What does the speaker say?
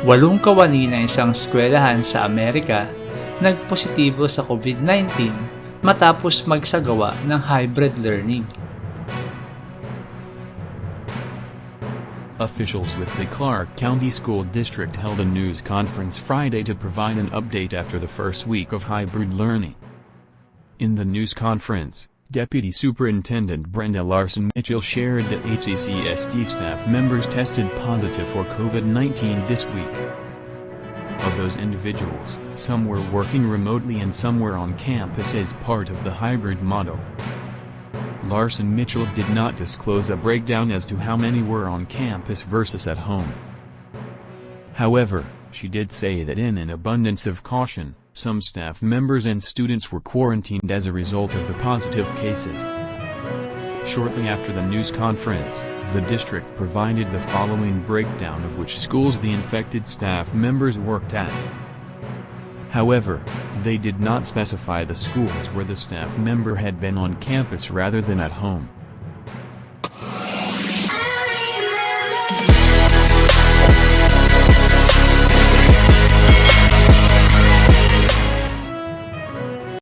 Walong kawani na isang eskwelahan sa Amerika nagpositibo sa COVID-19 matapos magsagawa ng hybrid learning. Officials with the Clark County School District held a news conference Friday to provide an update after the first week of hybrid learning. In the news conference, Deputy Superintendent Brenda Larson-Mitchell shared that HCCSD staff members tested positive for COVID-19 this week. Of those individuals, some were working remotely and some were on campus as part of the hybrid model. Larson-Mitchell did not disclose a breakdown as to how many were on campus versus at home. However, she did say that in an abundance of caution, some staff members and students were quarantined as a result of the positive cases. Shortly after the news conference, the district provided the following breakdown of which schools the infected staff members worked at. However, they did not specify the schools where the staff member had been on campus rather than at home.